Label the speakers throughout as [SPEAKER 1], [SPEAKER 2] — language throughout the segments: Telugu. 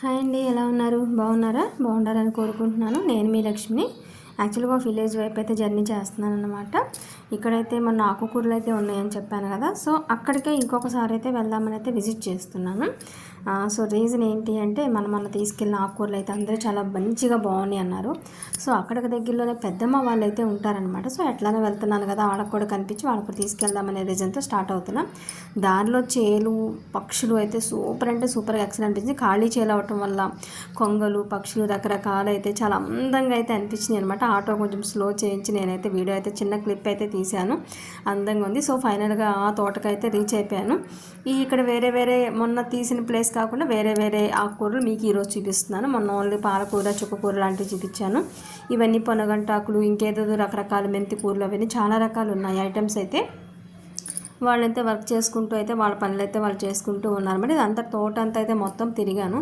[SPEAKER 1] హాయ్ అండి, ఎలా ఉన్నారు? బాగున్నారని కోరుకుంటున్నాను. నేను మీ లక్ష్మిని. యాక్చువల్గా విలేజ్ వైపు అయితే జర్నీ చేస్తున్నాను అనమాట. ఇక్కడైతే మన ఆకుకూరలు అయితే ఉన్నాయని చెప్పాను కదా, సో అక్కడికే ఇంకొకసారి అయితే వెళ్దామని అయితే విజిట్ చేస్తున్నాను. సో రీజన్ ఏంటి అంటే మన తీసుకెళ్ళిన ఆకుకూరలు అయితే అందరూ చాలా మంచిగా బాగున్నాయి అన్నారు. సో అక్కడికి దగ్గరలోనే పెద్దమ్మ వాళ్ళు అయితే ఉంటారనమాట. సో ఎట్లానే వెళ్తున్నాను కదా, వాళ్ళకు కూడా కనిపించి వాళ్ళకు తీసుకెళ్దామనే రీజన్తో స్టార్ట్ అవుతున్నాం. దారిలో చేలు పక్షులు అయితే సూపర్ అంటే సూపర్గా ఎక్సలెంట్ అనిపించింది. ఖాళీ చేలు అవటం వల్ల కొంగలు పక్షులు రకరకాలు అయితే చాలా అందంగా అయితే అనిపించింది అనమాట. ఆటో కొంచెం స్లో చేయించి నేనైతే వీడియో అయితే చిన్న క్లిప్ అయితే తీశాను. అందంగా ఉంది. సో ఫైనల్గా ఆ తోటకైతే రీచ్ అయిపోయాను. ఇక్కడ వేరే మొన్న తీసిన ప్లేస్ కాకుండా వేరే ఆకుకూరలు మీకు ఈరోజు చూపిస్తున్నాను. మొన్న ఓన్లీ పాలకూర చుక్కకూర లాంటివి చూపించాను. ఇవన్నీ పొనగంటాకులు ఇంకేదో రకరకాల మెంతి కూరలు అవన్నీ చాలా రకాలు ఉన్నాయి ఐటమ్స్ అయితే. వాళ్ళైతే వర్క్ చేసుకుంటూ అయితే వాళ్ళ పనులు అయితే వాళ్ళు చేసుకుంటూ ఉన్నారు. మరి ఇదంతా తోట అంతా అయితే మొత్తం తిరిగాను.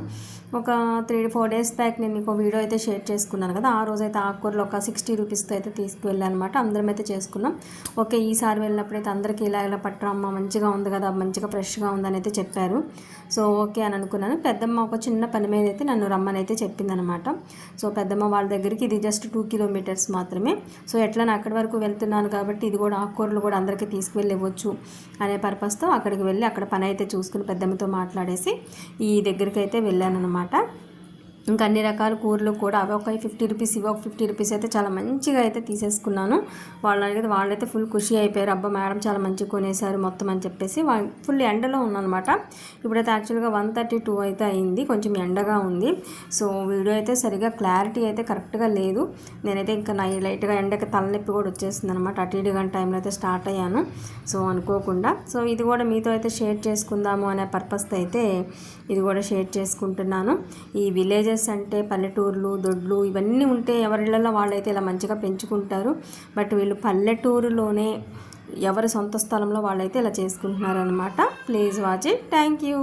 [SPEAKER 1] ఒక 3-4 డేస్ బ్యాక్ నేను మీకు వీడియో అయితే షేర్ చేసుకున్నాను కదా, ఆ రోజు అయితే ఆకుకూరలు ఒక 60 రూపీస్తో అయితే తీసుకువెళ్ళాను అనమాట. అందరం అయితే చేసుకున్నాం. ఓకే, ఈసారి వెళ్ళినప్పుడైతే అందరికీ ఇలా పట్టరమ్మ మంచిగా ఉంది కదా, మంచిగా ఫ్రెష్గా ఉందని అయితే చెప్పారు. సో ఓకే అని అనుకున్నాను. పెద్దమ్మ ఒక చిన్న పని మీద అయితే నన్ను రమ్మని అయితే చెప్పిందనమాట. సో పెద్దమ్మ వాళ్ళ దగ్గరికి ఇది జస్ట్ 2 కిలోమీటర్స్ మాత్రమే. సో ఎట్లా నేను అక్కడి వరకు వెళ్తున్నాను కాబట్టి ఇది కూడా ఆకుకూరలు కూడా అందరికీ తీసుకువెళ్ళి ఇవ్వచ్చు అనే పర్పస్తో అక్కడికి వెళ్ళి అక్కడ పని అయితే చూసుకుని పెద్దమ్మతో మాట్లాడేసి ఈ దగ్గరికి అయితే వెళ్ళాను అనమాట. ఇంకా అన్ని రకాల కూరలు కూడా అవి ఒక 50 రూపీస్ ఇవి ఒక 50 రూపీస్ అయితే చాలా మంచిగా అయితే తీసేసుకున్నాను. వాళ్ళైతే ఫుల్ ఖుషి అయిపోయారు. అబ్బా మేడం చాలా మంచిగా కొనేసారు మొత్తం అని చెప్పేసి. ఫుల్ ఎండలో ఉన్నానమాట. ఇప్పుడైతే యాక్చువల్గా 1:32 అయితే అయింది. కొంచెం ఎండగా ఉంది. సో వీడియో అయితే సరిగా క్లారిటీ అయితే కరెక్ట్గా లేదు. నేనైతే ఇంకా లైట్గా ఎండకి తలనొప్పి కూడా వచ్చేసింది అనమాట. అటు ఇటు గంట టైంలో అయితే స్టార్ట్ అయ్యాను. సో అనుకోకుండా సో ఇది కూడా మీతో అయితే షేర్ చేసుకుందాము అనే పర్పస్తో అయితే ఇది కూడా షేర్ చేసుకుంటున్నాను. ఈ విలేజెస్ అంటే పల్లెటూర్లు దొడ్లు ఇవన్నీ ఉంటే ఎవరిళ్ళలో వాళ్ళైతే ఇలా మంచిగా పెంచుకుంటారు. బట్ వీళ్ళు పల్లెటూరులోనే ఎవరి సొంత స్థలంలో వాళ్ళైతే ఇలా చేసుకుంటున్నారు అనమాట. Please watch it. Thank you.